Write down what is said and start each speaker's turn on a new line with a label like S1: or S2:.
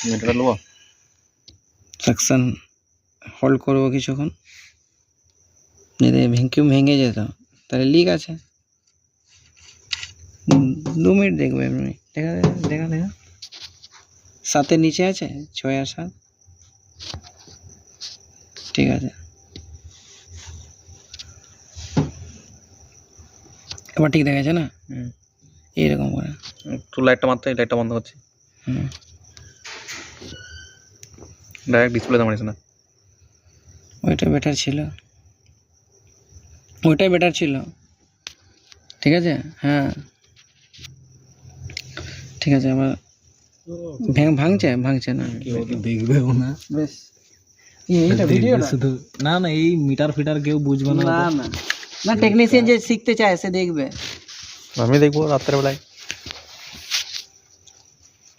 S1: মিটারটা নেবো,
S2: suction hold করবো কিছুক্ষণ, যদি ভেঙে যেত তাহলে লিক আছে। 2 মিনিট দেখবে এমনি, দেখা দেখা দেখা 7-এর নিচে আছে, 6 আর 7, ঠিক আছে। এবার ঠিক দেখাচ্ছে না, এইরকম করে
S1: একটু লাইটটা মারতে, লাইটটা বন্ধ করছি,
S2: হুম।
S1: ডাইরেক্ট ডিসপ্লেতে মারিস না।
S2: ওইটা বেটার ছিল, ওইটাই বেটার ছিল, ঠিক আছে। হ্যাঁ ঠিক আছে। আবার ভাঙছে না,
S3: দেখবেও না
S2: বেশ। এইটা ভিডিও
S3: শুধু না না, এই মিটার ফিটার কেউ বুঝবে না।
S2: না না না, টেকনিশিয়ান যে শিখতে চায় সে দেখবে।
S1: আমি দেখবো রাত্রেবেলায়।